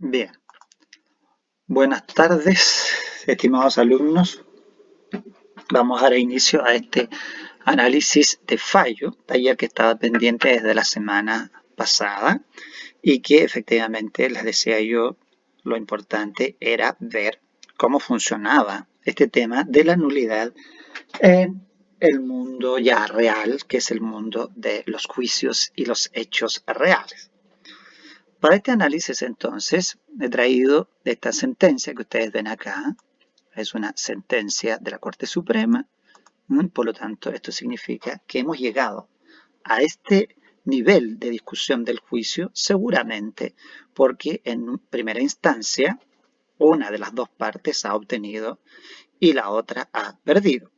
Bien, buenas tardes, estimados alumnos. Vamos a dar inicio a este análisis de fallo, taller que estaba pendiente desde la semana pasada y que efectivamente les decía yo, lo importante era ver cómo funcionaba este tema de la nulidad en el mundo ya real, que es el mundo de los juicios y los hechos reales. Para este análisis, entonces, he traído esta sentencia que ustedes ven acá. Es una sentencia de la Corte Suprema. Por lo tanto, esto significa que hemos llegado a este nivel de discusión del juicio seguramente porque en primera instancia una de las dos partes ha obtenido y la otra ha perdido.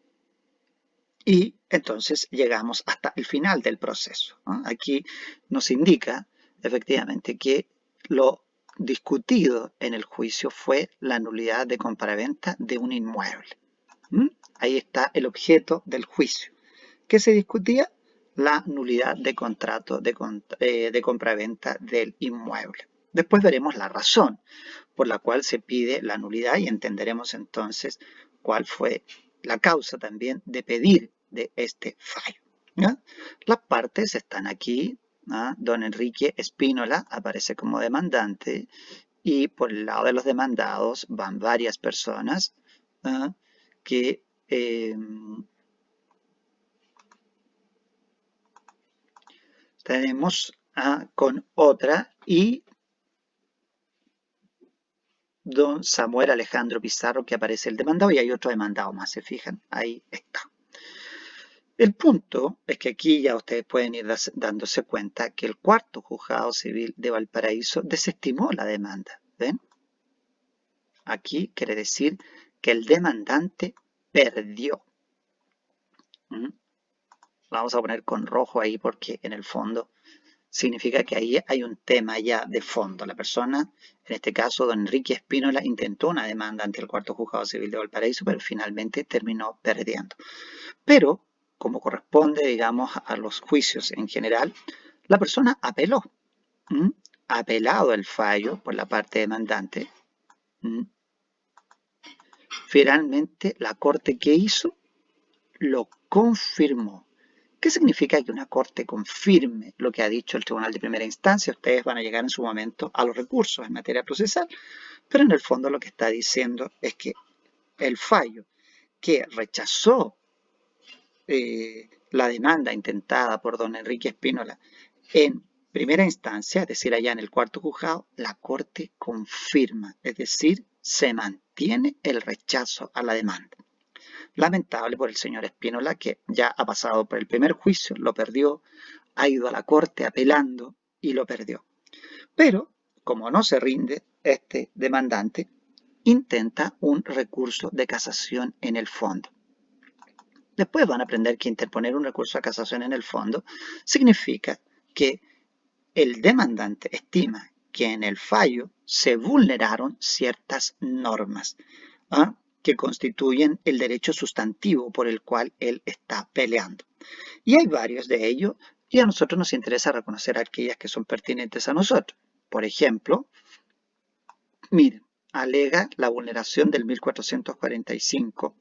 Y entonces llegamos hasta el final del proceso, ¿no? Aquí nos indica efectivamente que lo discutido en el juicio fue la nulidad de compraventa de un inmueble. Ahí está el objeto del juicio. ¿Qué se discutía? La nulidad de contrato de compraventa del inmueble. Después veremos la razón por la cual se pide la nulidad y entenderemos entonces cuál fue la causa también de pedir de este fallo. ¿Ya? Las partes están aquí. ¿No? Don Enrique Espínola aparece como demandante y por el lado de los demandados van varias personas, ¿no? Que tenemos con otra y don Samuel Alejandro Pizarro, que aparece el demandado, y hay otro demandado más, ¿se fijan? Ahí está. El punto es que aquí ya ustedes pueden ir dándose cuenta que el cuarto juzgado civil de Valparaíso desestimó la demanda. ¿Ven? Aquí quiere decir que el demandante perdió. Vamos a poner con rojo ahí porque en el fondo significa que ahí hay un tema ya de fondo. La persona, en este caso don Enrique Espínola, intentó una demanda ante el cuarto juzgado civil de Valparaíso, pero finalmente terminó perdiendo. Pero, como corresponde, digamos, a los juicios en general, la persona apeló. Ha apelado el fallo por la parte demandante. Finalmente, la corte que hizo lo confirmó. ¿Qué significa que una corte confirme lo que ha dicho el tribunal de primera instancia? Ustedes van a llegar en su momento a los recursos en materia procesal, pero en el fondo lo que está diciendo es que el fallo que rechazó la demanda intentada por don Enrique Espínola en primera instancia, es decir, allá en el cuarto juzgado, la corte confirma, es decir, se mantiene el rechazo a la demanda. Lamentable por el señor Espínola, que ya ha pasado por el primer juicio, lo perdió, ha ido a la corte apelando y lo perdió. Pero, como no se rinde, este demandante intenta un recurso de casación en el fondo. Después van a aprender que interponer un recurso de casación en el fondo significa que el demandante estima que en el fallo se vulneraron ciertas normas que constituyen el derecho sustantivo por el cual él está peleando. Y hay varios de ellos y a nosotros nos interesa reconocer aquellas que son pertinentes a nosotros. Por ejemplo, miren, alega la vulneración del 1445,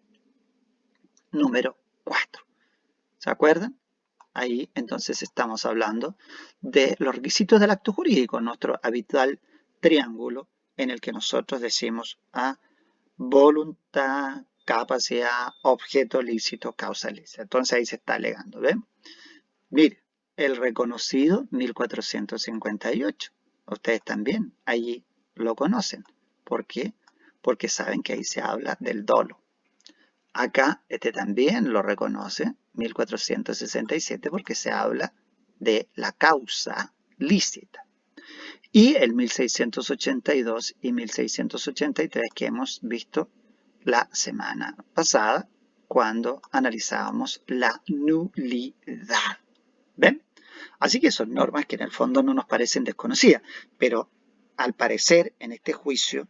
número 4. ¿Se acuerdan? Ahí entonces estamos hablando de los requisitos del acto jurídico, nuestro habitual triángulo en el que nosotros decimos voluntad, capacidad, objeto lícito, causa lícita. Entonces ahí se está alegando, ¿ven? Mire, el reconocido 1458. Ustedes también allí lo conocen. ¿Por qué? Porque saben que ahí se habla del dolo. Acá este también lo reconoce 1467 porque se habla de la causa lícita. Y el 1682 y 1683 que hemos visto la semana pasada cuando analizábamos la nulidad. ¿Ven? Así que son normas que en el fondo no nos parecen desconocidas, pero al parecer en este juicio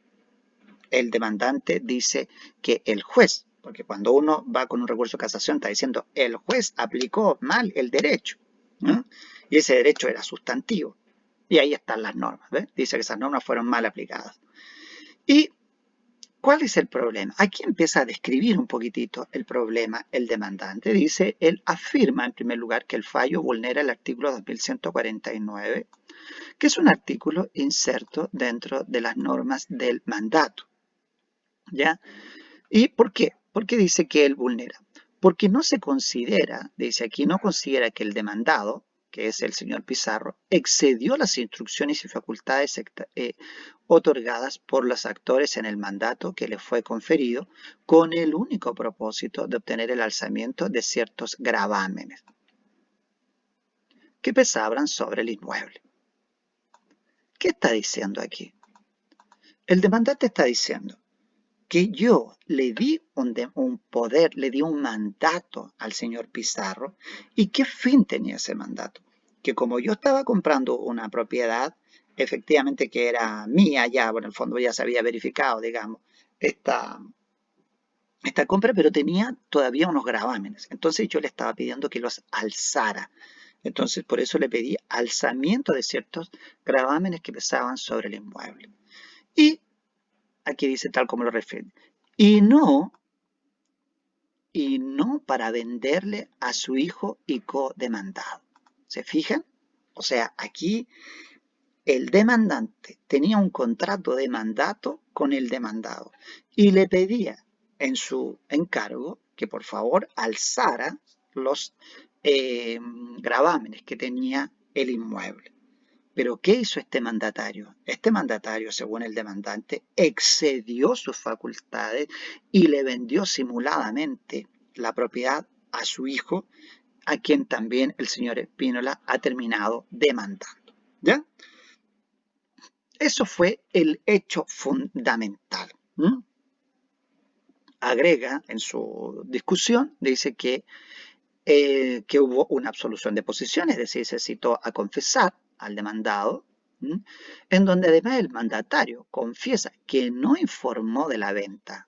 el demandante dice que el juez, porque cuando uno va con un recurso de casación está diciendo el juez aplicó mal el derecho, ¿no? Y ese derecho era sustantivo. Y ahí están las normas, ¿ves? Dice que esas normas fueron mal aplicadas. ¿Y cuál es el problema? Aquí empieza a describir un poquitito el problema el demandante. Dice, él afirma en primer lugar que el fallo vulnera el artículo 2149, que es un artículo inserto dentro de las normas del mandato. ¿Ya? ¿Y por qué? Porque dice que él vulnera. Porque no se considera, dice aquí, no considera que el demandado, que es el señor Pizarro, excedió las instrucciones y facultades otorgadas por los actores en el mandato que le fue conferido con el único propósito de obtener el alzamiento de ciertos gravámenes que pesaban sobre el inmueble. ¿Qué está diciendo aquí? El demandante está diciendo que yo le di un poder, le di un mandato al señor Pizarro. ¿Y qué fin tenía ese mandato? Que como yo estaba comprando una propiedad, efectivamente que era mía ya, bueno, en el fondo ya se había verificado, digamos, esta compra, pero tenía todavía unos gravámenes. Entonces yo le estaba pidiendo que los alzara. Entonces por eso le pedí alzamiento de ciertos gravámenes que pesaban sobre el inmueble. Y aquí dice tal como lo refiere. Y no para venderle a su hijo y co-demandado. ¿Se fijan? O sea, aquí el demandante tenía un contrato de mandato con el demandado y le pedía en su encargo que por favor alzara los gravámenes que tenía el inmueble. Pero ¿qué hizo este mandatario? Este mandatario, según el demandante, excedió sus facultades y le vendió simuladamente la propiedad a su hijo, a quien también el señor Espínola ha terminado demandando. ¿Ya? Eso fue el hecho fundamental. Agrega en su discusión, dice que hubo una absolución de posición, es decir, se citó a confesar al demandado, en donde además el mandatario confiesa que no informó de la venta.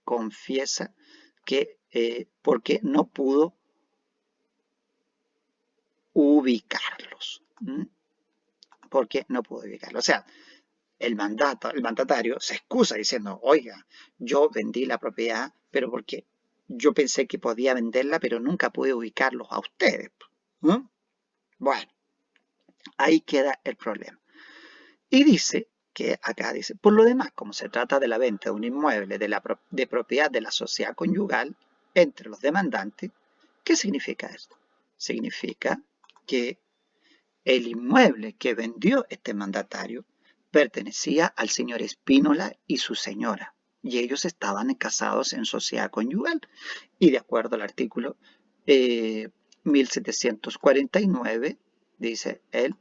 Confiesa que porque no pudo ubicarlos. Porque no pudo ubicarlos. O sea, el mandatario se excusa diciendo, oiga, yo vendí la propiedad, pero porque yo pensé que podía venderla, pero nunca pude ubicarlos a ustedes. Bueno, ahí queda el problema. Y dice que acá dice, por lo demás, como se trata de la venta de un inmueble de propiedad de la sociedad conyugal entre los demandantes, ¿qué significa esto? Significa que el inmueble que vendió este mandatario pertenecía al señor Espínola y su señora, y ellos estaban casados en sociedad conyugal, y de acuerdo al artículo 1749, dice él,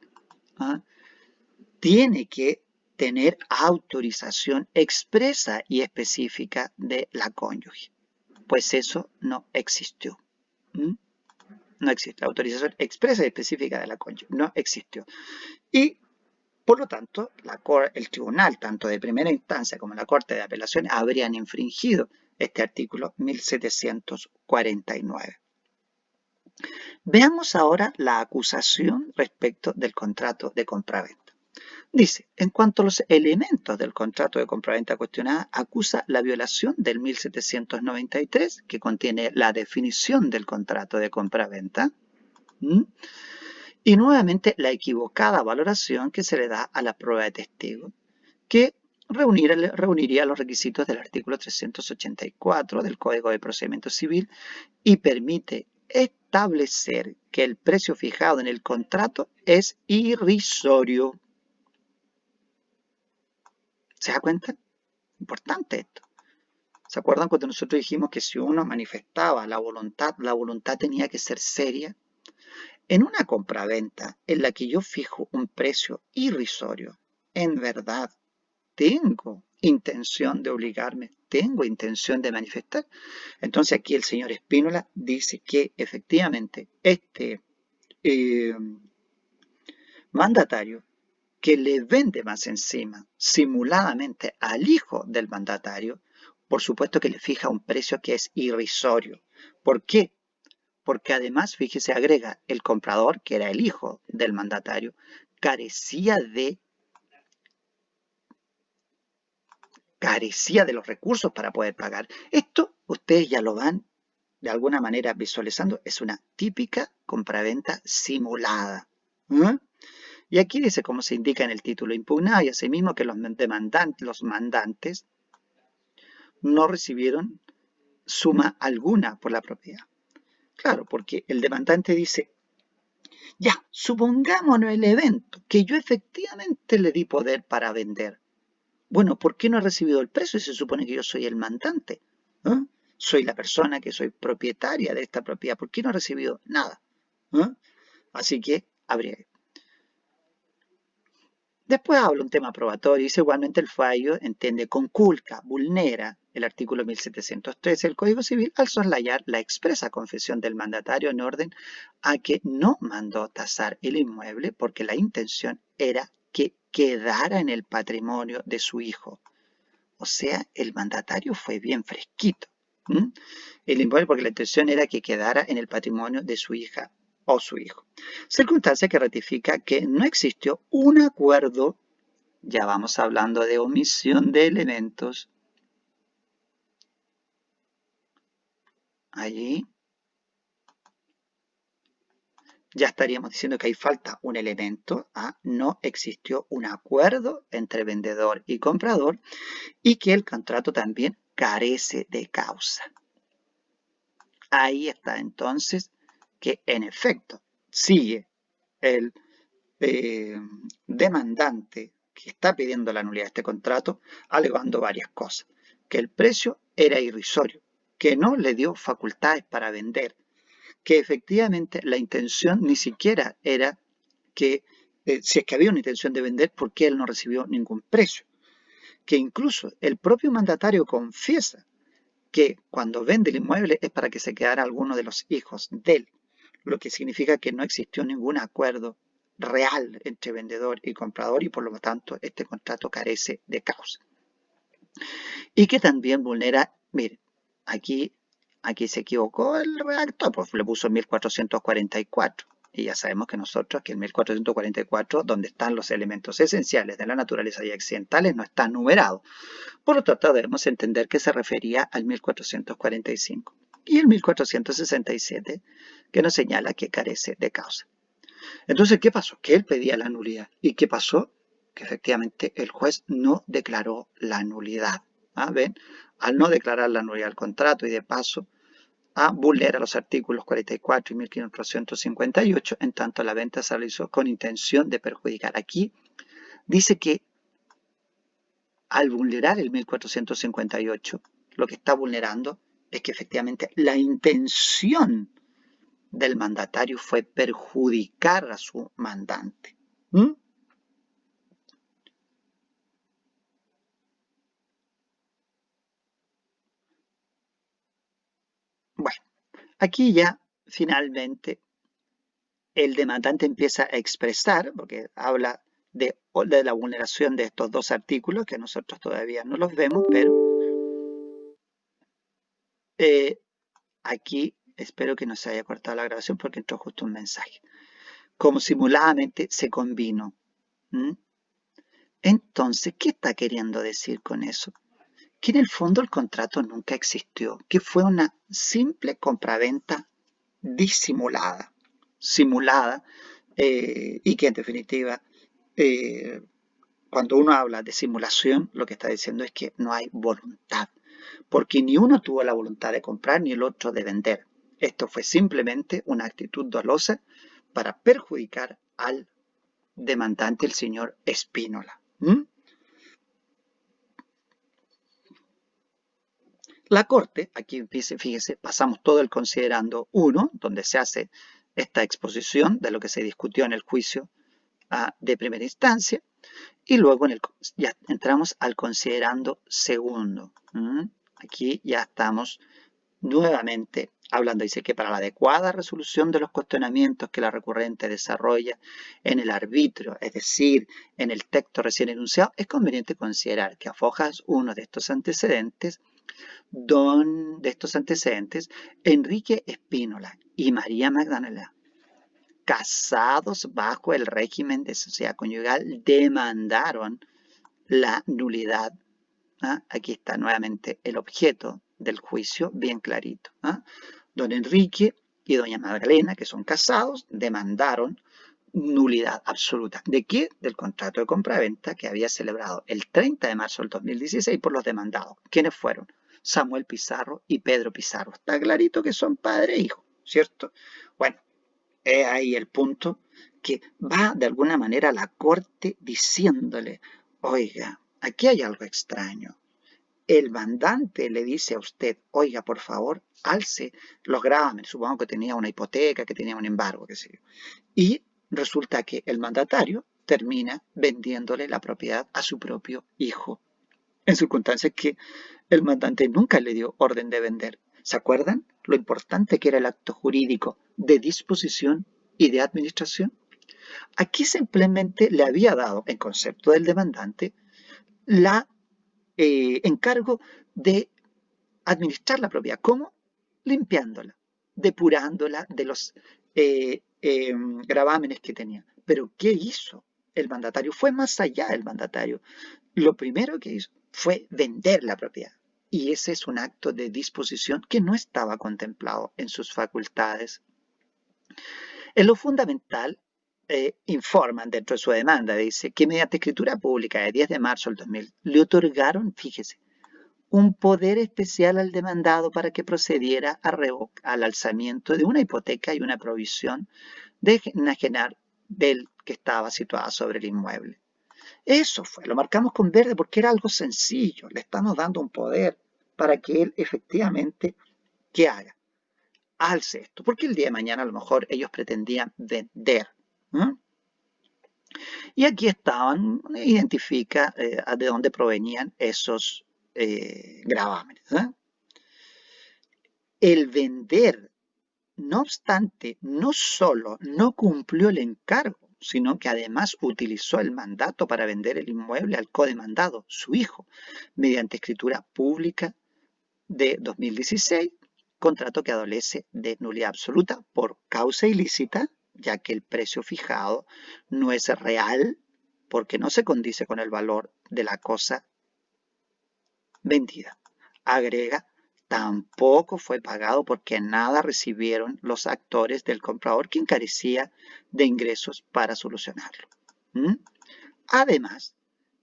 tiene que tener autorización expresa y específica de la cónyuge. Pues eso no existió. No existe. La autorización expresa y específica de la cónyuge no existió. Y, por lo tanto, el tribunal, tanto de primera instancia como la Corte de Apelaciones, habrían infringido este artículo 1749. Veamos ahora la acusación respecto del contrato de compraventa. Dice, en cuanto a los elementos del contrato de compraventa cuestionada, acusa la violación del 1793, que contiene la definición del contrato de compraventa, y nuevamente la equivocada valoración que se le da a la prueba de testigo, que reuniría los requisitos del artículo 384 del Código de Procedimiento Civil y permite establecer que el precio fijado en el contrato es irrisorio. ¿Se da cuenta? Importante esto. ¿Se acuerdan cuando nosotros dijimos que si uno manifestaba la voluntad tenía que ser seria? En una compraventa en la que yo fijo un precio irrisorio, en verdad, tengo intención de obligarme, tengo intención de manifestar. Entonces aquí el señor Espínola dice que efectivamente este mandatario que le vende más encima simuladamente al hijo del mandatario, por supuesto que le fija un precio que es irrisorio. ¿Por qué? porque además, fíjese, agrega el comprador, que era el hijo del mandatario, carecía de los recursos para poder pagar. Esto ustedes ya lo van de alguna manera visualizando, es una típica compraventa simulada. ¿Eh? Y aquí dice, como se indica en el título, impugnado y asimismo que los mandantes no recibieron suma alguna por la propiedad. Claro, porque el demandante dice, ya, supongámonos el evento, que yo efectivamente le di poder para vender. Bueno, ¿por qué no he recibido el precio si se supone que yo soy el mandante? ¿Eh? Soy la persona que soy propietaria de esta propiedad. ¿Por qué no he recibido nada? ¿Eh? Así que habría. Después habla un tema probatorio. Dice igualmente el fallo entiende, conculca, vulnera el artículo 1713 del Código Civil al soslayar la expresa confesión del mandatario en orden a que no mandó tasar el inmueble porque la intención era que quedara en el patrimonio de su hijo. O sea, el mandatario fue bien fresquito. El inmueble porque la intención era que quedara en el patrimonio de su hija o su hijo. Circunstancia que ratifica que no existió un acuerdo, ya vamos hablando de omisión de elementos, allí ya estaríamos diciendo que ahí falta un elemento, no existió un acuerdo entre vendedor y comprador y que el contrato también carece de causa. Ahí está entonces que en efecto sigue el demandante que está pidiendo la nulidad de este contrato alegando varias cosas. Que el precio era irrisorio, que no le dio facultades para vender, que efectivamente la intención ni siquiera era que, si es que había una intención de vender, ¿por qué él no recibió ningún precio? Que incluso el propio mandatario confiesa que cuando vende el inmueble es para que se quedara alguno de los hijos de él, lo que significa que no existió ningún acuerdo real entre vendedor y comprador y por lo tanto este contrato carece de causa. Y que también vulnera, mire, aquí se equivocó el redactor, pues le puso 1444. Y ya sabemos que nosotros, que en 1444, donde están los elementos esenciales de la naturaleza y accidentales, no está numerado. Por lo tanto, debemos entender que se refería al 1445 y el 1467, que nos señala que carece de causa. Entonces, ¿qué pasó? Que él pedía la nulidad. ¿Y qué pasó? Que efectivamente el juez no declaró la nulidad. ¿Ven? Al no declarar la nulidad del contrato y de paso vulnera los artículos 44 y 1458, en tanto la venta se realizó con intención de perjudicar. Aquí dice que al vulnerar el 1458, lo que está vulnerando es que efectivamente la intención del mandatario fue perjudicar a su mandante. Bueno, aquí ya finalmente el demandante empieza a expresar, porque habla de la vulneración de estos dos artículos, que nosotros todavía no los vemos, pero aquí espero que no se haya cortado la grabación porque entró justo un mensaje. Como simuladamente se combinó. Entonces, ¿qué está queriendo decir con eso? Que en el fondo el contrato nunca existió, que fue una simple compraventa disimulada, simulada, y que en definitiva, cuando uno habla de simulación, lo que está diciendo es que no hay voluntad, porque ni uno tuvo la voluntad de comprar ni el otro de vender. Esto fue simplemente una actitud dolosa para perjudicar al demandante, el señor Espínola. La Corte, aquí fíjese, pasamos todo el considerando 1, donde se hace esta exposición de lo que se discutió en el juicio de primera instancia, y luego ya entramos al considerando segundo. Aquí ya estamos nuevamente hablando, dice que para la adecuada resolución de los cuestionamientos que la recurrente desarrolla en el arbitrio, es decir, en el texto recién enunciado, es conveniente considerar que a fojas 1 de estos antecedentes De estos antecedentes, Enrique Espínola y María Magdalena, casados bajo el régimen de sociedad conyugal, demandaron la nulidad. ¿Ah? Aquí está nuevamente el objeto del juicio, bien clarito. ¿Ah? Don Enrique y doña Magdalena, que son casados, demandaron nulidad absoluta. ¿De qué? Del contrato de compraventa que había celebrado el 30 de marzo del 2016 por los demandados. ¿Quiénes fueron? Samuel Pizarro y Pedro Pizarro. Está clarito que son padre e hijo, ¿cierto? Bueno, es ahí el punto que va de alguna manera a la corte diciéndole, oiga, aquí hay algo extraño. El mandante le dice a usted, oiga, por favor, alce los gravámenes. Supongo que tenía una hipoteca, que tenía un embargo, qué sé yo. Y resulta que el mandatario termina vendiéndole la propiedad a su propio hijo, en circunstancias que el mandante nunca le dio orden de vender. ¿Se acuerdan lo importante que era el acto jurídico de disposición y de administración? Aquí simplemente le había dado, en concepto del demandante, la encargo de administrar la propiedad. ¿Cómo? Limpiándola, depurándola de los gravámenes que tenía. Pero ¿qué hizo el mandatario? Fue más allá del mandatario. Lo primero que hizo fue vender la propiedad. Y ese es un acto de disposición que no estaba contemplado en sus facultades. En lo fundamental, informan dentro de su demanda, dice que mediante escritura pública de 10 de marzo del 2000 le otorgaron, fíjese, un poder especial al demandado para que procediera al alzamiento de una hipoteca y una provisión de enajenar del que estaba situada sobre el inmueble. Eso fue, lo marcamos con verde porque era algo sencillo, le estamos dando un poder para que él efectivamente, ¿qué haga? Alce esto, porque el día de mañana a lo mejor ellos pretendían vender. ¿No? Y aquí estaban, identifica de dónde provenían esos gravámenes. ¿Eh? El vender, no obstante, no solo no cumplió el encargo, sino que además utilizó el mandato para vender el inmueble al codemandado, su hijo, mediante escritura pública de 2016, contrato que adolece de nulidad absoluta por causa ilícita, ya que el precio fijado no es real porque no se condice con el valor de la cosa vendida. Agrega, tampoco fue pagado porque nada recibieron los actores del comprador que carecía de ingresos para solucionarlo. Además,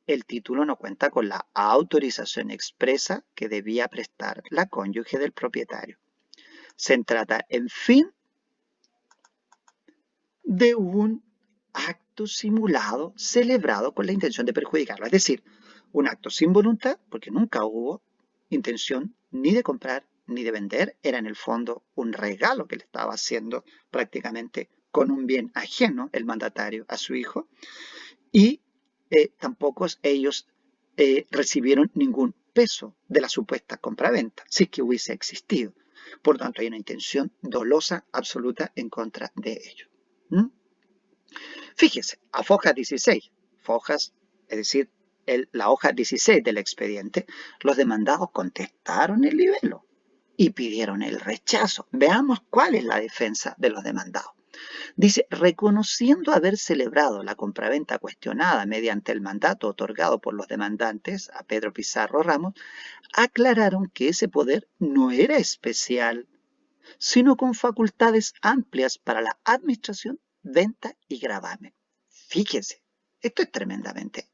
el título no cuenta con la autorización expresa que debía prestar la cónyuge del propietario. Se trata, en fin, de un acto simulado celebrado con la intención de perjudicarlo. Es decir, un acto sin voluntad, porque nunca hubo intención ni de comprar ni de vender. Era en el fondo un regalo que le estaba haciendo prácticamente con un bien ajeno el mandatario a su hijo. Y tampoco ellos recibieron ningún peso de la supuesta compraventa, si es que hubiese existido. Por lo tanto, hay una intención dolosa absoluta en contra de ellos. Fíjese, a fojas 16, fojas, es decir, la hoja 16 del expediente, los demandados contestaron el libelo y pidieron el rechazo. Veamos cuál es la defensa de los demandados. Dice, reconociendo haber celebrado la compraventa cuestionada mediante el mandato otorgado por los demandantes a Pedro Pizarro Ramos, aclararon que ese poder no era especial, sino con facultades amplias para la administración, venta y gravamen. Fíjese, esto es tremendamente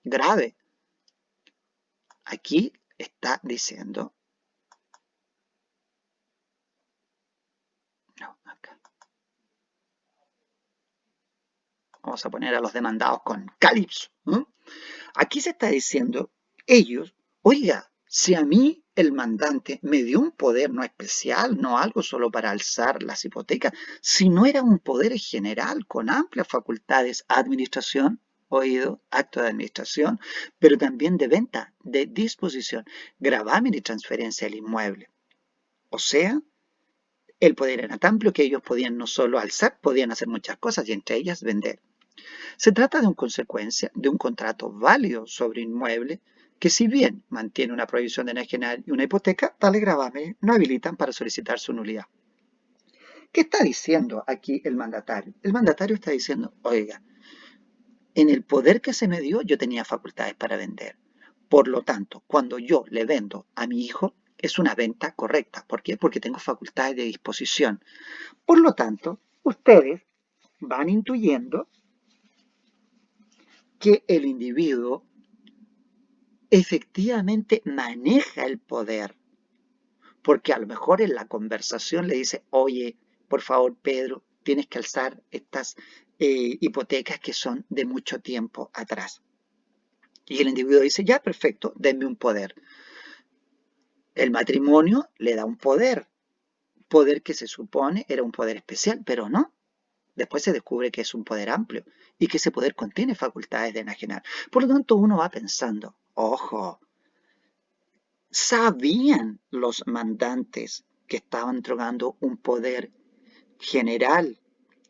grave. Aquí está diciendo, no, acá. Vamos a poner a los demandados con calipso. ¿No? Aquí se está diciendo, ellos, oiga, si a mí el mandante me dio un poder no especial, no algo solo para alzar las hipotecas, sino era un poder general con amplias facultades, administración, oído, acto de administración, pero también de venta, de disposición, gravamen y transferencia del inmueble. O sea, el poder era tan amplio que ellos podían no solo alzar, podían hacer muchas cosas y entre ellas vender. Se trata de una consecuencia de un contrato válido sobre inmueble que si bien mantiene una prohibición de enajenar y una hipoteca, tales gravámenes no habilitan para solicitar su nulidad. ¿Qué está diciendo aquí el mandatario? El mandatario está diciendo, oiga, en el poder que se me dio yo tenía facultades para vender. Por lo tanto, cuando yo le vendo a mi hijo, es una venta correcta. ¿Por qué? Porque tengo facultades de disposición. Por lo tanto, ustedes van intuyendo que el individuo efectivamente maneja el poder, porque a lo mejor en la conversación le dice, oye, por favor, Pedro, tienes que alzar estas hipotecas que son de mucho tiempo atrás. Y el individuo dice, ya, perfecto, denme un poder. El matrimonio le da un poder que se supone era un poder especial, pero no. Después se descubre que es un poder amplio y que ese poder contiene facultades de enajenar. Por lo tanto, uno va pensando, ojo, ¿sabían los mandantes que estaban otorgando un poder general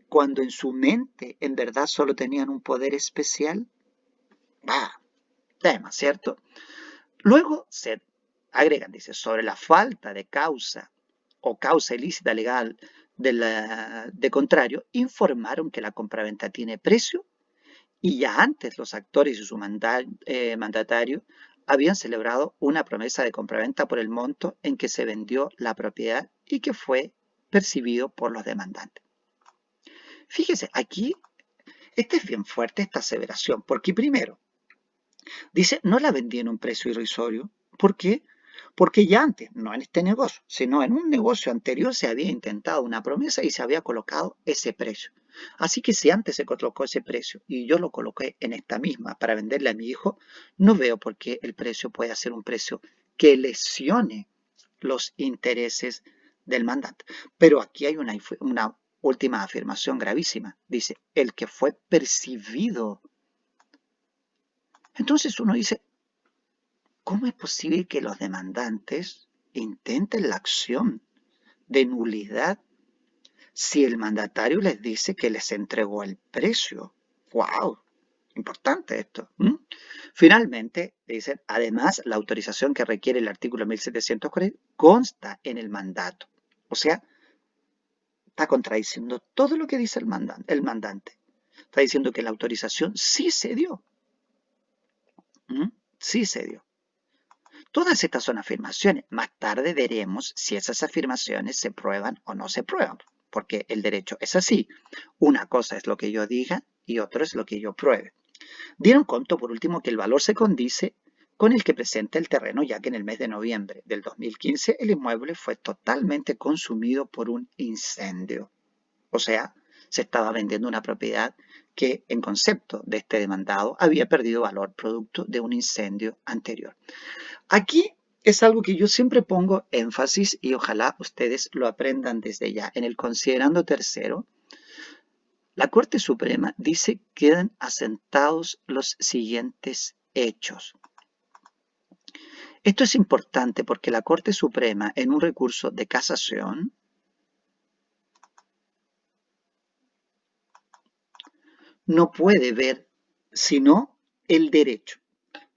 cuando en su mente en verdad solo tenían un poder especial? Bah, tema, ¿cierto? Luego se agregan, dice, sobre la falta de causa o causa ilícita legal de contrario, informaron que la compraventa tiene precio y ya antes los actores y su mandatario habían celebrado una promesa de compraventa por el monto en que se vendió la propiedad y que fue percibido por los demandantes. Fíjese, aquí, es bien fuerte esta aseveración, porque primero, dice, no la vendí en un precio irrisorio. ¿Por qué? Porque ya antes, no en este negocio, sino en un negocio anterior se había intentado una promesa y se había colocado ese precio. Así que si antes se colocó ese precio y yo lo coloqué en esta misma para venderle a mi hijo, no veo por qué el precio puede ser un precio que lesione los intereses del mandante. Pero aquí hay una última afirmación gravísima. Dice, el que fue percibido. Entonces uno dice, ¿cómo es posible que los demandantes intenten la acción de nulidad si el mandatario les dice que les entregó el precio? ¡Wow! Importante esto. Finalmente, dicen, además, la autorización que requiere el artículo 1740 consta en el mandato. O sea, está contradiciendo todo lo que dice el mandante. Está diciendo que la autorización sí se dio. Sí se dio. Todas estas son afirmaciones. Más tarde veremos si esas afirmaciones se prueban o no se prueban, porque el derecho es así. Una cosa es lo que yo diga y otra es lo que yo pruebe. Dieron cuenta, por último, que el valor se condice con el que presenta el terreno, ya que en el mes de noviembre del 2015 el inmueble fue totalmente consumido por un incendio. O sea, se estaba vendiendo una propiedad que en concepto de este demandado había perdido valor producto de un incendio anterior. Aquí es algo que yo siempre pongo énfasis y ojalá ustedes lo aprendan desde ya. En el considerando tercero, la Corte Suprema dice que quedan asentados los siguientes hechos. Esto es importante porque la Corte Suprema en un recurso de casación no puede ver sino el derecho.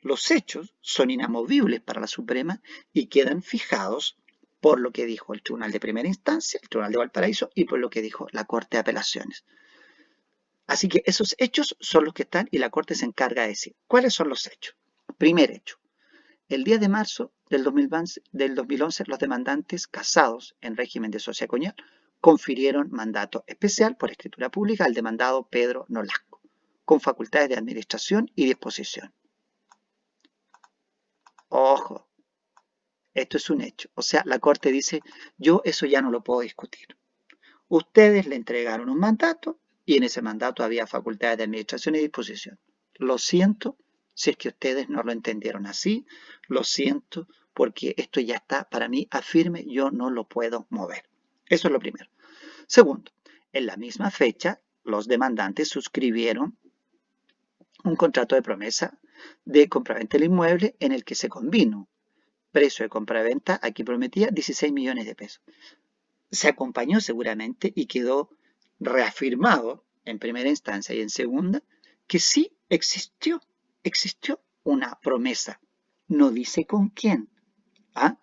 Los hechos son inamovibles para la Suprema y quedan fijados por lo que dijo el Tribunal de Primera Instancia, el Tribunal de Valparaíso y por lo que dijo la Corte de Apelaciones. Así que esos hechos son los que están y la Corte se encarga de decir cuáles son los hechos. Primer hecho. El 10 de marzo del 2011, los demandantes casados en régimen de sociedad conyugal confirieron mandato especial por escritura pública al demandado Pedro Nolasco, con facultades de administración y disposición. Ojo, esto es un hecho. O sea, la Corte dice, yo eso ya no lo puedo discutir. Ustedes le entregaron un mandato y en ese mandato había facultades de administración y disposición. Lo siento si es que ustedes no lo entendieron así. Lo siento porque esto ya está para mí afirme, yo no lo puedo mover. Eso es lo primero. Segundo, en la misma fecha, los demandantes suscribieron un contrato de promesa de compraventa del inmueble en el que se combinó precio de compraventa, aquí prometía 16 millones de pesos. Se acompañó seguramente y quedó reafirmado en primera instancia y en segunda que sí existió una promesa no dice con quién. ¿Ah?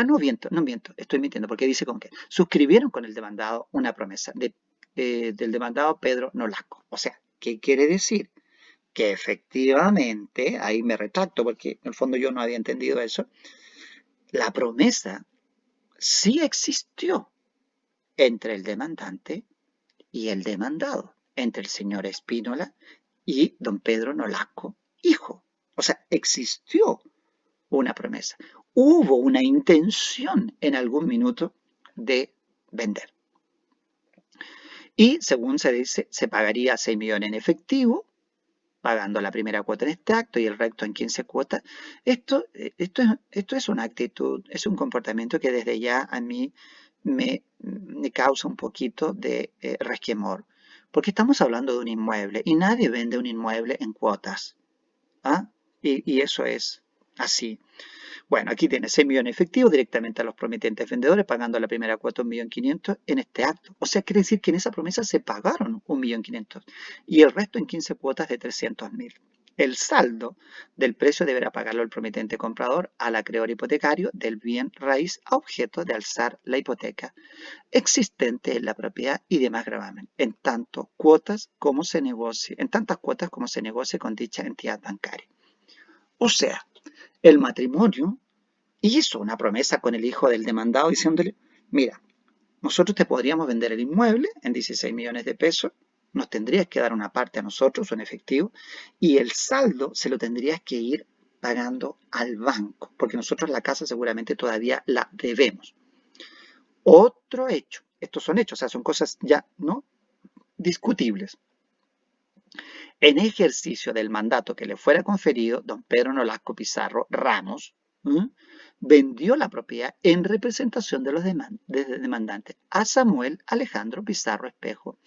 No miento, no miento, estoy mintiendo porque dice con quién. Suscribieron con el demandado una promesa del demandado Pedro Nolasco. O sea, ¿qué quiere decir? Que efectivamente, ahí me retracto porque en el fondo yo no había entendido eso, la promesa sí existió entre el demandante y el demandado, entre el señor Espínola y don Pedro Nolasco, hijo. O sea, existió una promesa. Hubo una intención en algún minuto de vender. Y según se dice, se pagaría 6 millones en efectivo, pagando la primera cuota en este acto y el resto en 15 cuotas. Esto es una actitud, es un comportamiento que desde ya a mí me causa un poquito de resquemor, porque estamos hablando de un inmueble y nadie vende un inmueble en cuotas. ¿Ah? Y eso es así. Bueno, aquí tiene 6 millones efectivos directamente a los promitentes vendedores, pagando la primera cuota 1.500.000 en este acto. O sea, quiere decir que en esa promesa se pagaron 1.500.000 y el resto en 15 cuotas de 300.000. El saldo del precio deberá pagarlo el promitente comprador al acreedor hipotecario del bien raíz a objeto de alzar la hipoteca existente en la propiedad y demás gravamen, en tantas cuotas como se negocie con dicha entidad bancaria. O sea, el matrimonio hizo una promesa con el hijo del demandado diciéndole, mira, nosotros te podríamos vender el inmueble en 16 millones de pesos, nos tendrías que dar una parte a nosotros en efectivo y el saldo se lo tendrías que ir pagando al banco, porque nosotros la casa seguramente todavía la debemos. Otro hecho, estos son hechos, o sea, son cosas ya no discutibles. En ejercicio del mandato que le fuera conferido, don Pedro Nolasco Pizarro Ramos vendió la propiedad en representación de los demandantes a Samuel Alejandro Pizarro Espejo,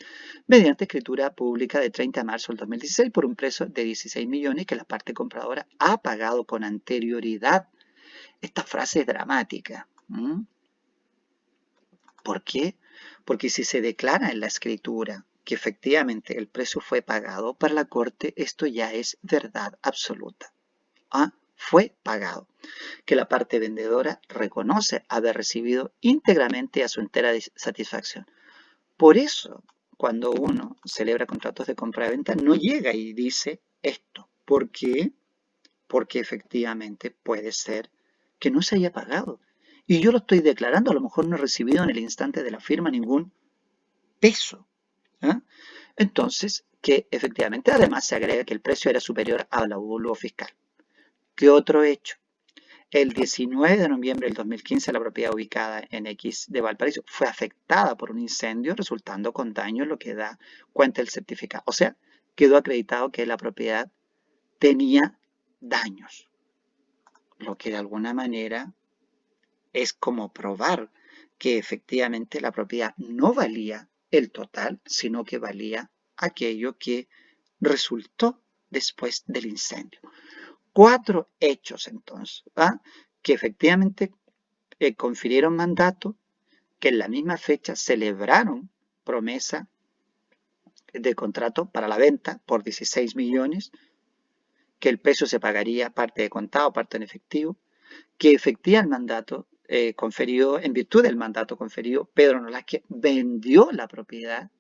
mediante escritura pública de 30 de marzo del 2016 por un precio de 16 millones que la parte compradora ha pagado con anterioridad. Esta frase es dramática. ¿Por qué? Porque si se declara en la escritura que efectivamente el precio fue pagado para la corte, esto ya es verdad absoluta. Fue pagado. Que la parte vendedora reconoce haber recibido íntegramente a su entera satisfacción. Por eso, cuando uno celebra contratos de compra-venta, no llega y dice esto. ¿Por qué? Porque efectivamente puede ser que no se haya pagado. Y yo lo estoy declarando, a lo mejor no he recibido en el instante de la firma ningún peso. Entonces, que efectivamente además se agrega que el precio era superior al avalúo fiscal. ¿Qué otro hecho? El 19 de noviembre del 2015 la propiedad ubicada en X de Valparaíso fue afectada por un incendio resultando con daño, lo que da cuenta el certificado. O sea, quedó acreditado que la propiedad tenía daños, lo que de alguna manera es como probar que efectivamente la propiedad no valía el total, sino que valía aquello que resultó después del incendio. 4 hechos entonces, que efectivamente confirieron mandato, que en la misma fecha celebraron promesa de contrato para la venta por 16 millones, que el precio se pagaría parte de contado, parte en efectivo, que efectía el mandato conferido, en virtud del mandato conferido, Pedro Nolasco vendió la propiedad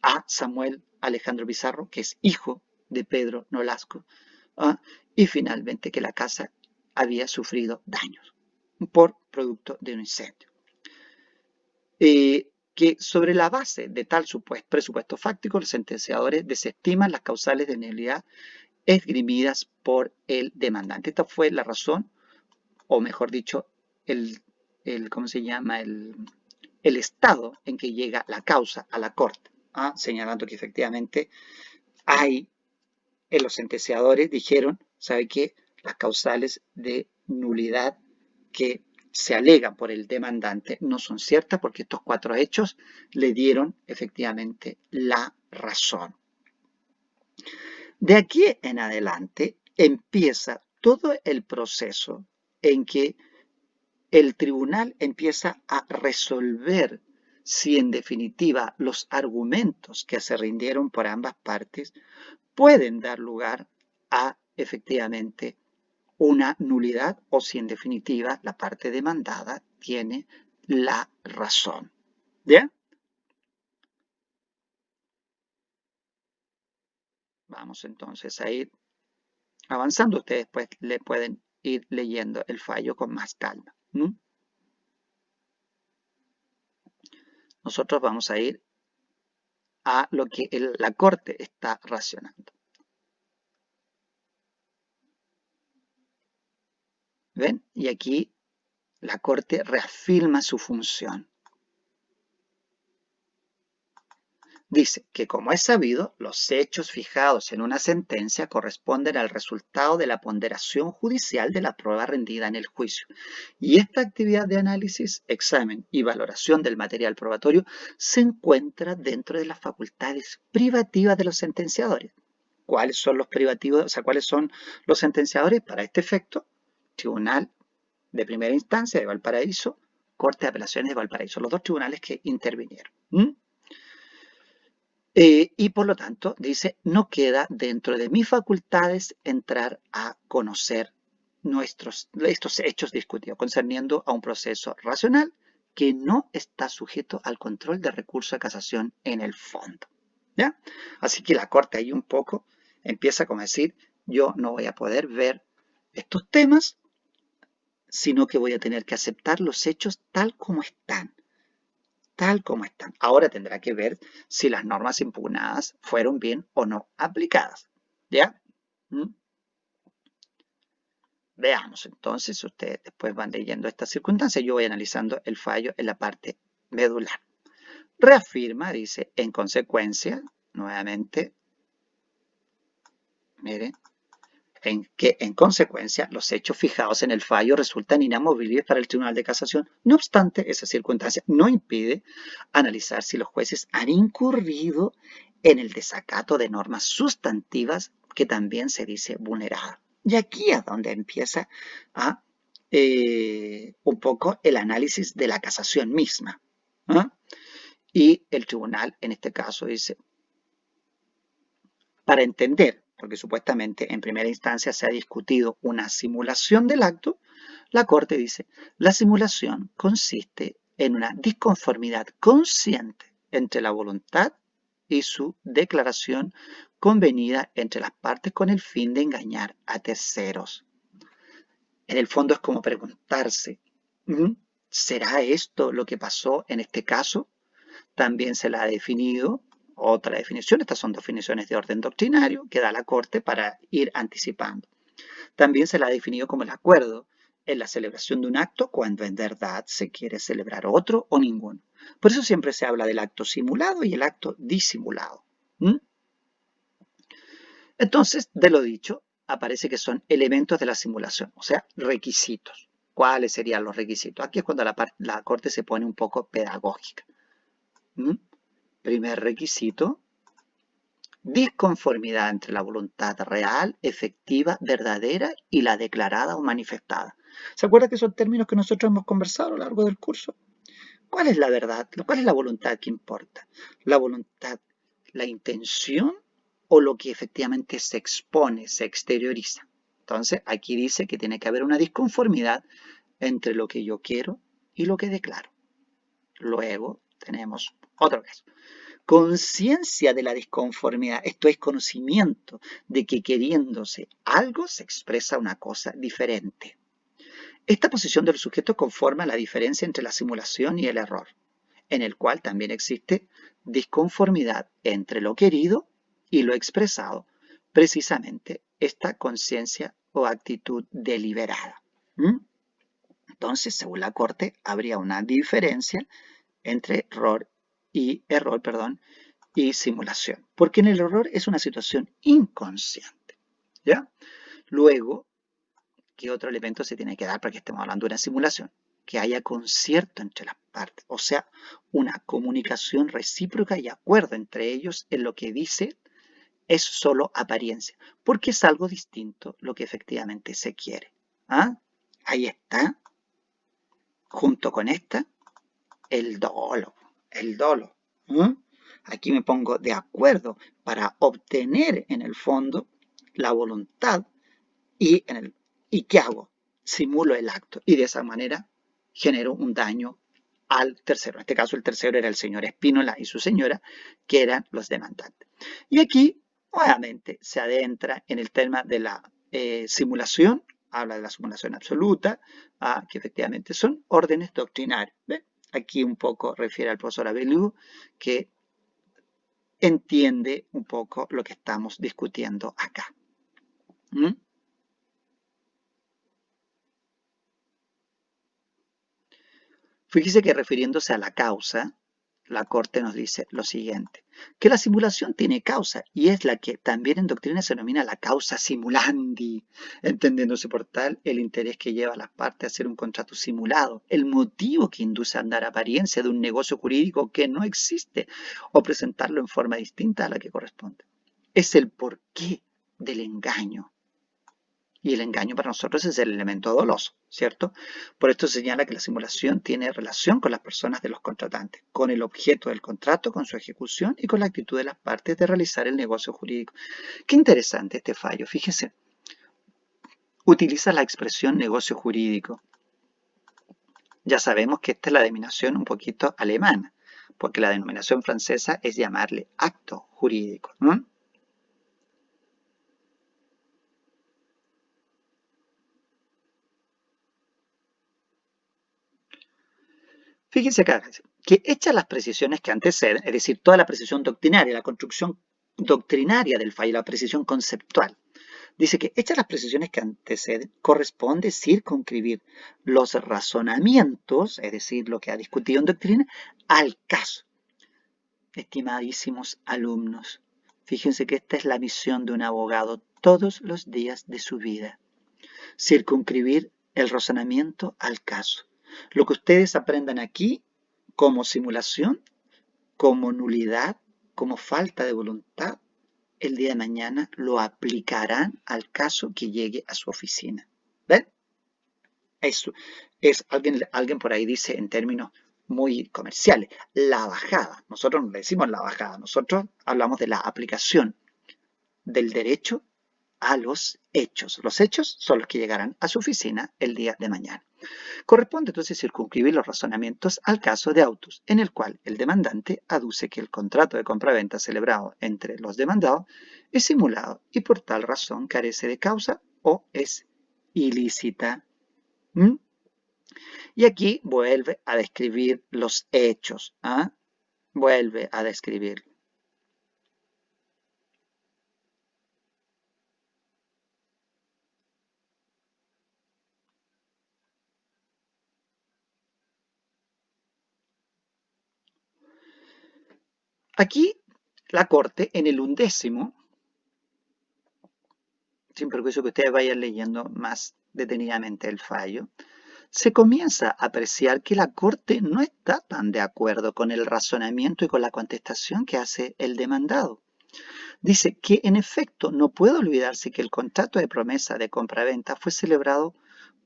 a Samuel Alejandro Pizarro, que es hijo de Pedro Nolasco, y finalmente que la casa había sufrido daños por producto de un incendio. Que sobre la base de tal presupuesto fáctico, los sentenciadores desestiman las causales de nulidad esgrimidas por el demandante. Esta fue la razón, o mejor dicho, ¿cómo se llama? El estado en que llega la causa a la corte, señalando que efectivamente hay, en los sentenciadores dijeron, ¿sabe qué? Las causales de nulidad que se alegan por el demandante no son ciertas porque estos 4 hechos le dieron efectivamente la razón. De aquí en adelante empieza todo el proceso en que el tribunal empieza a resolver si en definitiva los argumentos que se rindieron por ambas partes pueden dar lugar a efectivamente una nulidad o si en definitiva la parte demandada tiene la razón. ¿Bien? Vamos entonces a ir avanzando. Ustedes pues le pueden ir leyendo el fallo con más calma. Nosotros vamos a ir a lo que la Corte está racionando. ¿Ven? Y aquí la Corte reafirma su función. Dice que, como es sabido, los hechos fijados en una sentencia corresponden al resultado de la ponderación judicial de la prueba rendida en el juicio. Y esta actividad de análisis, examen y valoración del material probatorio se encuentra dentro de las facultades privativas de los sentenciadores. ¿Cuáles son los privativos? O sea, ¿cuáles son los sentenciadores? Para este efecto, Tribunal de Primera Instancia de Valparaíso, Corte de Apelaciones de Valparaíso, los dos tribunales que intervinieron. Y por lo tanto, dice, no queda dentro de mis facultades entrar a conocer estos hechos discutidos, concerniendo a un proceso racional que no está sujeto al control de recurso de casación en el fondo. ¿Ya? Así que la Corte ahí un poco empieza como a decir, yo no voy a poder ver estos temas, sino que voy a tener que aceptar los hechos tal como están. Tal como están. Ahora tendrá que ver si las normas impugnadas fueron bien o no aplicadas. ¿Ya? Veamos entonces, ustedes después van leyendo estas circunstancias, yo voy analizando el fallo en la parte medular. Reafirma, dice, en consecuencia, nuevamente, miren, en consecuencia los hechos fijados en el fallo resultan inamovibles para el Tribunal de Casación. No obstante, esa circunstancia no impide analizar si los jueces han incurrido en el desacato de normas sustantivas que también se dice vulnerada. Y aquí es donde empieza a un poco el análisis de la casación misma. Y el tribunal, en este caso, dice, para entender, porque supuestamente en primera instancia se ha discutido una simulación del acto, la Corte dice, la simulación consiste en una disconformidad consciente entre la voluntad y su declaración convenida entre las partes con el fin de engañar a terceros. En el fondo es como preguntarse, ¿será esto lo que pasó en este caso? También se la ha definido otra definición, estas son definiciones de orden doctrinario que da la Corte para ir anticipando. También se la ha definido como el acuerdo en la celebración de un acto cuando en verdad se quiere celebrar otro o ninguno. Por eso siempre se habla del acto simulado y el acto disimulado. Entonces, de lo dicho, aparece que son elementos de la simulación, o sea, requisitos. ¿Cuáles serían los requisitos? Aquí es cuando la Corte se pone un poco pedagógica. Primer requisito, disconformidad entre la voluntad real, efectiva, verdadera y la declarada o manifestada. ¿Se acuerda que son términos que nosotros hemos conversado a lo largo del curso? ¿Cuál es la verdad? ¿Cuál es la voluntad que importa? ¿La voluntad, la intención o lo que efectivamente se expone, se exterioriza? Entonces, aquí dice que tiene que haber una disconformidad entre lo que yo quiero y lo que declaro. Luego tenemos otro caso. Conciencia de la disconformidad, esto es conocimiento de que queriéndose algo se expresa una cosa diferente. Esta posición del sujeto conforma la diferencia entre la simulación y el error, en el cual también existe disconformidad entre lo querido y lo expresado, precisamente esta conciencia o actitud deliberada. Entonces, según la Corte, habría una diferencia entre error y simulación, porque en el error es una situación inconsciente. ¿Ya? Luego, ¿qué otro elemento se tiene que dar para que estemos hablando de una simulación? Que haya concierto entre las partes, o sea, una comunicación recíproca y acuerdo entre ellos en lo que dice es solo apariencia, porque es algo distinto lo que efectivamente se quiere. Ahí está, junto con esta, el dolo. Aquí me pongo de acuerdo para obtener en el fondo la voluntad y en el ¿Y qué hago? Simulo el acto y de esa manera genero un daño al tercero. En este caso el tercero era el señor Espínola y su señora, que eran los demandantes. Y aquí nuevamente se adentra en el tema de la simulación, habla de la simulación absoluta, que efectivamente son órdenes doctrinarias. ¿Ve? Aquí un poco refiere al profesor Abelou, que entiende un poco lo que estamos discutiendo acá. ¿Mm? Fíjese que refiriéndose a la causa, la Corte nos dice lo siguiente, que la simulación tiene causa y es la que también en doctrina se denomina la causa simulandi, entendiéndose por tal el interés que lleva a las partes a hacer un contrato simulado, el motivo que induce a dar apariencia de un negocio jurídico que no existe o presentarlo en forma distinta a la que corresponde. Es el porqué del engaño. Y el engaño para nosotros es el elemento doloso, ¿cierto? Por esto se señala que la simulación tiene relación con las personas de los contratantes, con el objeto del contrato, con su ejecución y con la actitud de las partes de realizar el negocio jurídico. Qué interesante este fallo, fíjese. Utiliza la expresión negocio jurídico. Ya sabemos que esta es la denominación un poquito alemana, porque la denominación francesa es llamarle acto jurídico, ¿no? Fíjense acá, que hechas las precisiones que anteceden, es decir, toda la precisión doctrinaria, la construcción doctrinaria del fallo, la precisión conceptual, dice que hechas las precisiones que anteceden, corresponde circunscribir los razonamientos, es decir, lo que ha discutido en doctrina, al caso. Estimadísimos alumnos, fíjense que esta es la misión de un abogado todos los días de su vida. Circunscribir el razonamiento al caso. Lo que ustedes aprendan aquí como simulación, como nulidad, como falta de voluntad, el día de mañana lo aplicarán al caso que llegue a su oficina. ¿Ven? Eso es, alguien por ahí dice en términos muy comerciales, la bajada. Nosotros no le decimos la bajada, nosotros hablamos de la aplicación del derecho a los hechos. Los hechos son los que llegarán a su oficina el día de mañana. Corresponde entonces circunscribir los razonamientos al caso de autos, en el cual el demandante aduce que el contrato de compraventa celebrado entre los demandados es simulado y por tal razón carece de causa o es ilícita. ¿Mm? Y aquí vuelve a describir los hechos. Vuelve a describir. Aquí la Corte, en el 11º, sin perjuicio que ustedes vayan leyendo más detenidamente el fallo, se comienza a apreciar que la Corte no está tan de acuerdo con el razonamiento y con la contestación que hace el demandado. Dice que en efecto no puede olvidarse que el contrato de promesa de compraventa fue celebrado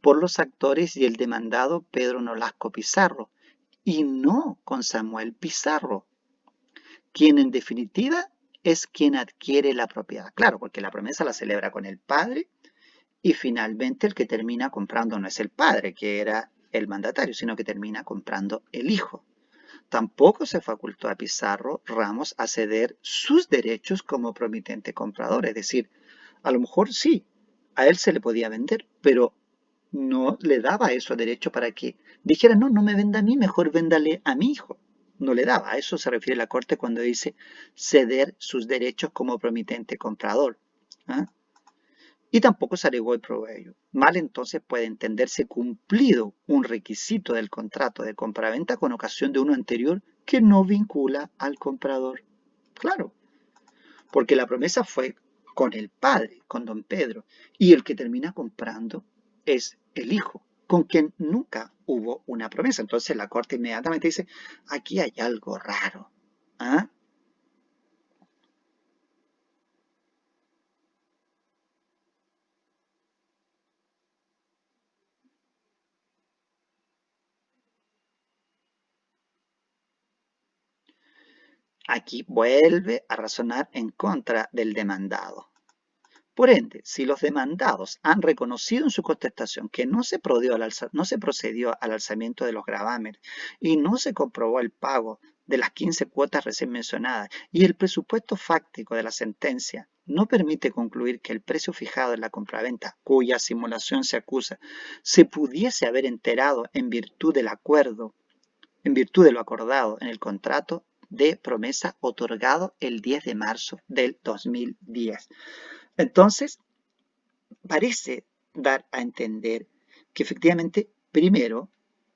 por los actores y el demandado Pedro Nolasco Pizarro y no con Samuel Pizarro, quien en definitiva es quien adquiere la propiedad. Claro, porque la promesa la celebra con el padre y finalmente el que termina comprando no es el padre, que era el mandatario, sino que termina comprando el hijo. Tampoco se facultó a Pizarro Ramos a ceder sus derechos como promitente comprador. Es decir, a lo mejor sí, a él se le podía vender, pero no le daba eso derecho para que dijera, no, no me venda a mí, mejor véndale a mi hijo. No le daba. A eso se refiere la Corte cuando dice ceder sus derechos como promitente comprador. ¿Ah? Y tampoco se alegó el provecho. Mal entonces puede entenderse cumplido un requisito del contrato de compraventa con ocasión de uno anterior que no vincula al comprador. Claro, porque la promesa fue con el padre, con don Pedro, y el que termina comprando es el hijo, con quien nunca hubo una promesa. Entonces la corte inmediatamente dice, aquí hay algo raro. ¿Ah? Aquí vuelve a razonar en contra del demandado. Por ende, si los demandados han reconocido en su contestación que no se procedió al alzamiento de los gravámenes y no se comprobó el pago de las 15 cuotas recién mencionadas y el presupuesto fáctico de la sentencia no permite concluir que el precio fijado en la compraventa, cuya simulación se acusa, se pudiese haber enterado en virtud del acuerdo, en virtud de lo acordado en el contrato de promesa otorgado el 10 de marzo del 2010. Entonces, parece dar a entender que efectivamente, primero,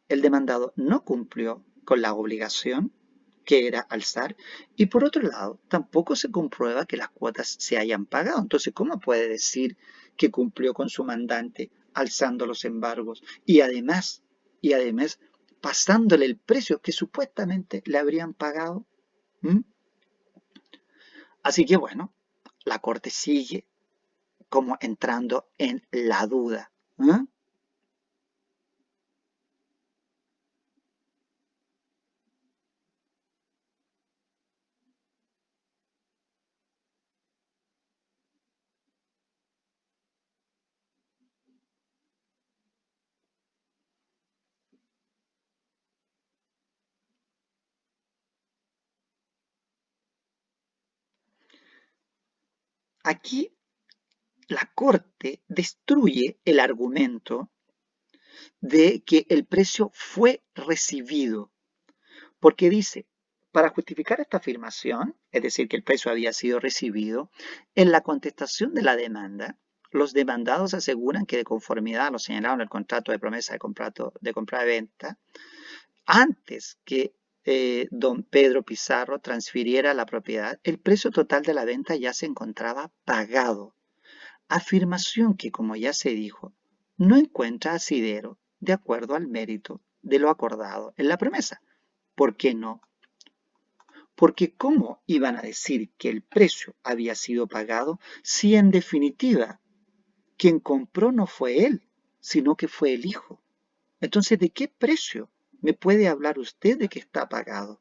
el demandado no cumplió con la obligación que era alzar y por otro lado, tampoco se comprueba que las cuotas se hayan pagado. Entonces, ¿cómo puede decir que cumplió con su mandante alzando los embargos y además pasándole el precio que supuestamente le habrían pagado? ¿Mm? Así que bueno, la Corte sigue como entrando en la duda. ¿Eh? Aquí la Corte destruye el argumento de que el precio fue recibido, porque dice, para justificar esta afirmación, es decir, que el precio había sido recibido, en la contestación de la demanda, los demandados aseguran que de conformidad a lo señalado en el contrato de promesa de compra-venta, antes que don Pedro Pizarro transfiriera la propiedad, el precio total de la venta ya se encontraba pagado. Afirmación que, como ya se dijo, no encuentra asidero de acuerdo al mérito de lo acordado en la promesa. ¿Por qué no? Porque ¿cómo iban a decir que el precio había sido pagado si en definitiva quien compró no fue él, sino que fue el hijo? Entonces, ¿de qué precio me puede hablar usted de que está pagado?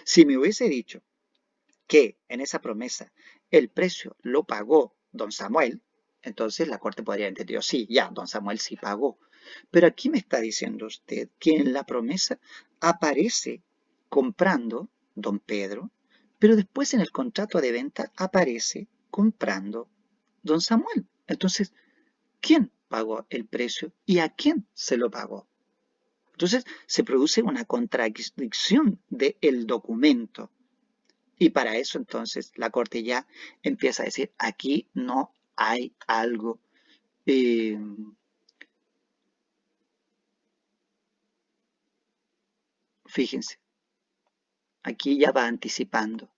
Si me hubiese dicho que en esa promesa el precio lo pagó don Samuel, entonces la Corte podría haber entendido, sí, ya, don Samuel sí pagó. Pero aquí me está diciendo usted que en la promesa aparece comprando don Pedro, pero después en el contrato de venta aparece comprando don Samuel. Entonces, ¿quién pagó el precio y a quién se lo pagó? Entonces, se produce una contradicción del documento. Y para eso entonces la Corte ya empieza a decir, aquí no hay algo, eh, fíjense, aquí ya va anticipando.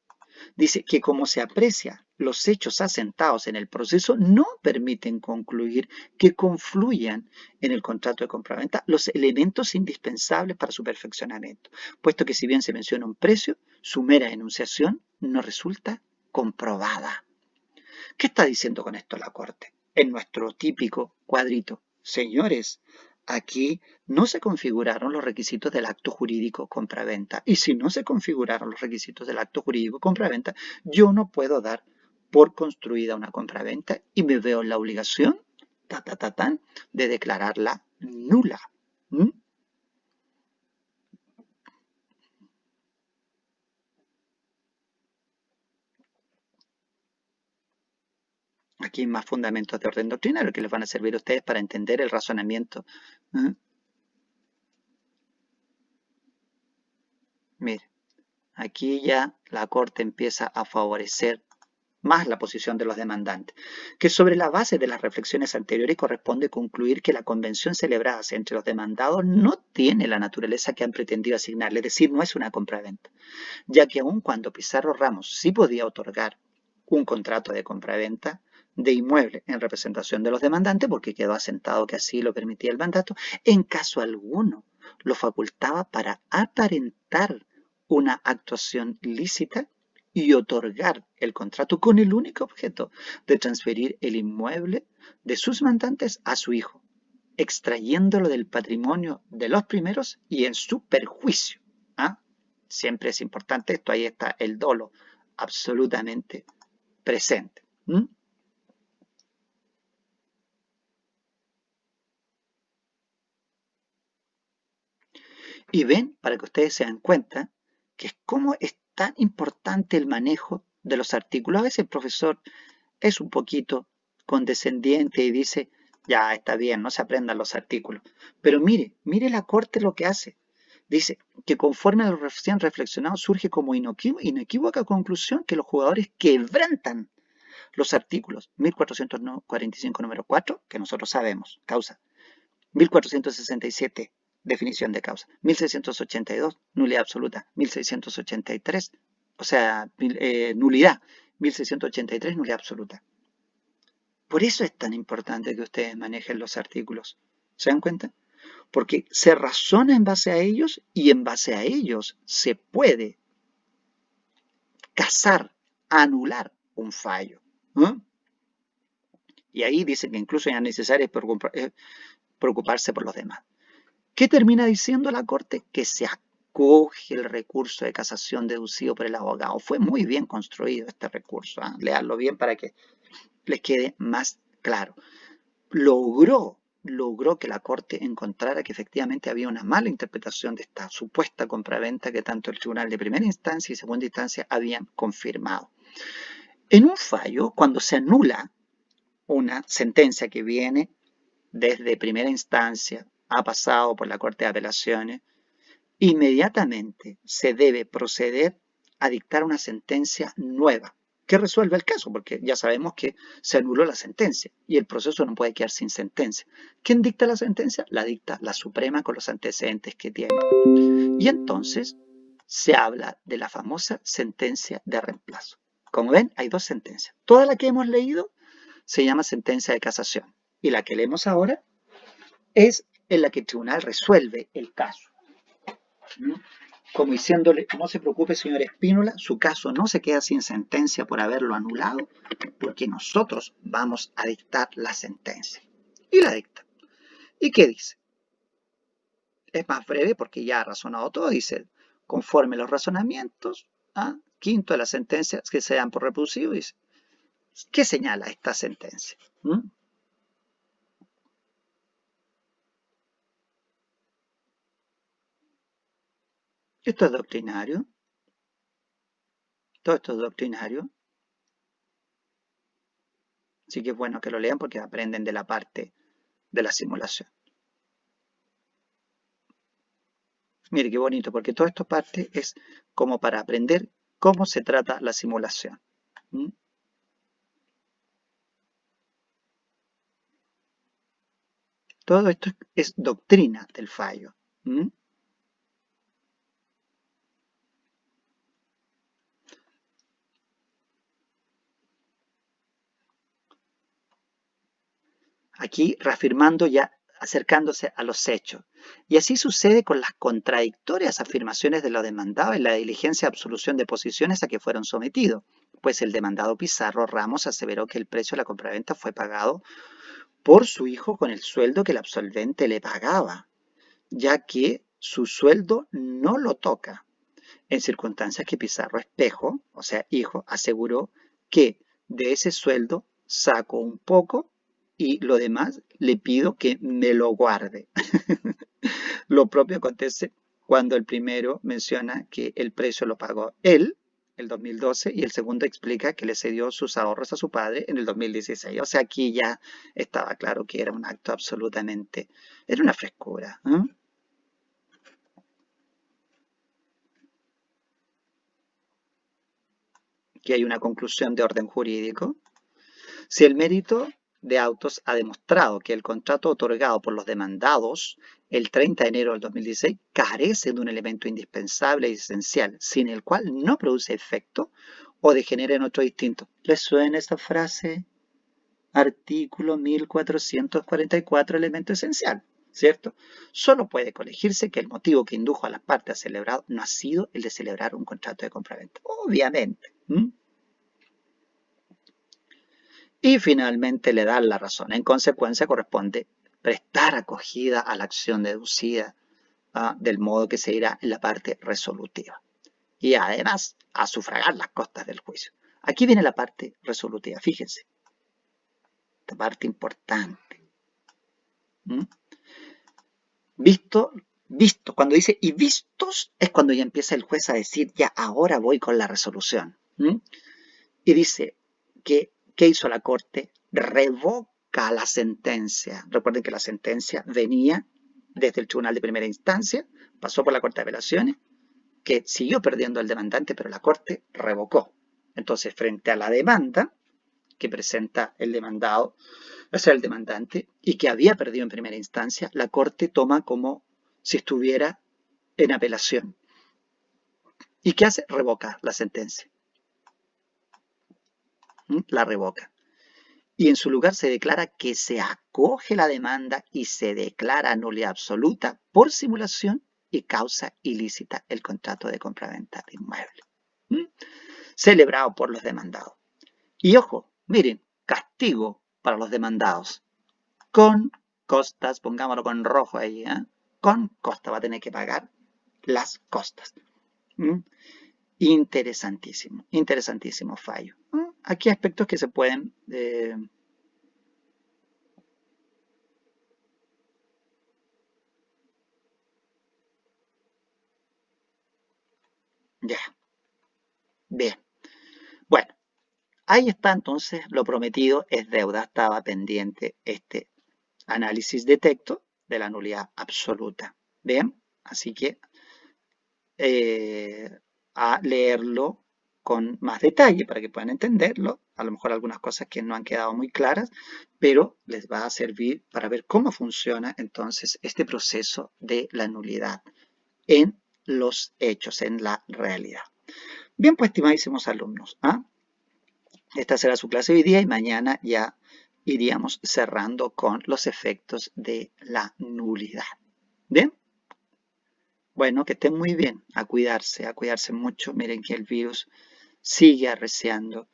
Dice que como se aprecia, los hechos asentados en el proceso no permiten concluir que confluyan en el contrato de compraventa los elementos indispensables para su perfeccionamiento, puesto que si bien se menciona un precio, su mera enunciación no resulta comprobada. ¿Qué está diciendo con esto la Corte? En nuestro típico cuadrito. Señores, aquí no se configuraron los requisitos del acto jurídico compraventa. Y si no se configuraron los requisitos del acto jurídico compraventa, yo no puedo dar por construida una compraventa y me veo en la obligación, de declararla nula. ¿Mm? Aquí hay más fundamentos de orden doctrinario que les van a servir a ustedes para entender el razonamiento. ¿Mm? Mire. Aquí ya la Corte empieza a favorecer más la posición de los demandantes, que sobre la base de las reflexiones anteriores corresponde concluir que la convención celebrada entre los demandados no tiene la naturaleza que han pretendido asignarle, es decir, no es una compraventa, ya que aun cuando Pizarro Ramos sí podía otorgar un contrato de compraventa de inmueble en representación de los demandantes, porque quedó asentado que así lo permitía el mandato, en caso alguno lo facultaba para aparentar una actuación lícita y otorgar el contrato con el único objeto de transferir el inmueble de sus mandantes a su hijo, extrayéndolo del patrimonio de los primeros y en su perjuicio. ¿Ah? Siempre es importante esto, ahí está el dolo absolutamente presente. ¿Mm? Y ven, para que ustedes se den cuenta, que es cómo es tan importante el manejo de los artículos. A veces el profesor es un poquito condescendiente y dice, ya está bien, no se aprendan los artículos. Pero mire la corte lo que hace. Dice que conforme a lo recién reflexionado surge como inequívoca conclusión que los jugadores quebrantan los artículos 1445 número 4, que nosotros sabemos, causa, 1467, definición de causa, 1682, nulidad absoluta, 1683, o sea, nulidad, 1683, nulidad absoluta. Por eso es tan importante que ustedes manejen los artículos. ¿Se dan cuenta? Porque se razona en base a ellos y en base a ellos se puede casar, anular un fallo. ¿No? Y ahí dicen que incluso ya es necesario preocuparse por los demás. ¿Qué termina diciendo la Corte? Que se acoge el recurso de casación deducido por el abogado. Fue muy bien construido este recurso. ¿Eh? Leanlo bien para que les quede más claro. Logró que la Corte encontrara que efectivamente había una mala interpretación de esta supuesta compraventa que tanto el Tribunal de Primera Instancia y Segunda Instancia habían confirmado. En un fallo, cuando se anula una sentencia que viene desde primera instancia, ha pasado por la Corte de Apelaciones, inmediatamente se debe proceder a dictar una sentencia nueva que resuelva el caso, porque ya sabemos que se anuló la sentencia y el proceso no puede quedar sin sentencia. ¿Quién dicta la sentencia? La dicta la Suprema con los antecedentes que tiene. Y entonces se habla de la famosa sentencia de reemplazo. Como ven, hay dos sentencias. Toda la que hemos leído se llama sentencia de casación y la que leemos ahora es en la que el tribunal resuelve el caso. Como diciéndole, no se preocupe señor Espínola, su caso no se queda sin sentencia por haberlo anulado, porque nosotros vamos a dictar la sentencia. Y la dicta. ¿Y qué dice? Es más breve porque ya ha razonado todo, dice, conforme los razonamientos, quinto de las sentencias que se dan por reproducido, dice, ¿qué señala esta sentencia? Esto es doctrinario. Todo esto es doctrinario. Así que es bueno que lo lean porque aprenden de la parte de la simulación. Mire qué bonito, porque toda esta parte es como para aprender cómo se trata la simulación. Todo esto es doctrina del fallo. Aquí reafirmando ya, acercándose a los hechos. Y así sucede con las contradictorias afirmaciones de los demandados en la diligencia de absolución de posiciones a que fueron sometidos, pues el demandado Pizarro Ramos aseveró que el precio de la compraventa fue pagado por su hijo con el sueldo que el absolvente le pagaba, ya que su sueldo no lo toca, en circunstancias que Pizarro Espejo, o sea, hijo, aseguró que de ese sueldo saco un poco y lo demás le pido que me lo guarde. Lo propio acontece cuando el primero menciona que el precio lo pagó él, el 2012, y el segundo explica que le cedió sus ahorros a su padre en el 2016. O sea, aquí ya estaba claro que era un acto absolutamente, era una frescura. Que hay una conclusión de orden jurídico. Si el mérito de autos ha demostrado que el contrato otorgado por los demandados el 30 de enero del 2016 carece de un elemento indispensable y esencial, sin el cual no produce efecto o degenera en otro distinto. ¿Les suena esa frase? Artículo 1444, elemento esencial, ¿cierto? Solo puede colegirse que el motivo que indujo a las partes a celebrar no ha sido el de celebrar un contrato de compraventa. Obviamente. Y finalmente le dan la razón. En consecuencia, corresponde prestar acogida a la acción deducida del modo que se irá en la parte resolutiva. Y además, a sufragar las costas del juicio. Aquí viene la parte resolutiva, fíjense. Esta parte importante. Visto Visto, cuando dice y vistos es cuando ya empieza el juez a decir, ya ahora voy con la resolución. Y dice que, ¿qué hizo la Corte? Revoca la sentencia. Recuerden que la sentencia venía desde el Tribunal de Primera Instancia, pasó por la Corte de Apelaciones, que siguió perdiendo el demandante, pero la Corte revocó. Entonces, frente a la demanda que presenta el demandado, o sea, el demandante, y que había perdido en primera instancia, la Corte toma como si estuviera en apelación. ¿Y qué hace? Revoca la sentencia. La revoca. Y en su lugar se declara que se acoge la demanda y se declara nulidad absoluta por simulación y causa ilícita el contrato de compraventa de inmueble. Celebrado por los demandados. Y ojo, miren, castigo para los demandados. Con costas, pongámoslo con rojo ahí, con costas, va a tener que pagar las costas. Interesantísimo, interesantísimo fallo. Aquí hay aspectos que se pueden ya, bien. Bueno, ahí está entonces lo prometido es deuda. Estaba pendiente este análisis de texto de la nulidad absoluta. Bien, así que a leerlo con más detalle para que puedan entenderlo. A lo mejor algunas cosas que no han quedado muy claras, pero les va a servir para ver cómo funciona entonces este proceso de la nulidad en los hechos, en la realidad. Bien, pues, estimadísimos alumnos, esta será su clase hoy día y mañana ya iríamos cerrando con los efectos de la nulidad. Bien. Bueno, que estén muy bien, a cuidarse mucho. Miren que el virus sigue arreciando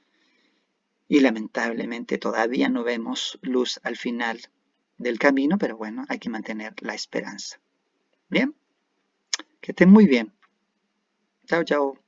y lamentablemente todavía no vemos luz al final del camino, pero bueno, hay que mantener la esperanza. Bien, que estén muy bien. Chao, chao.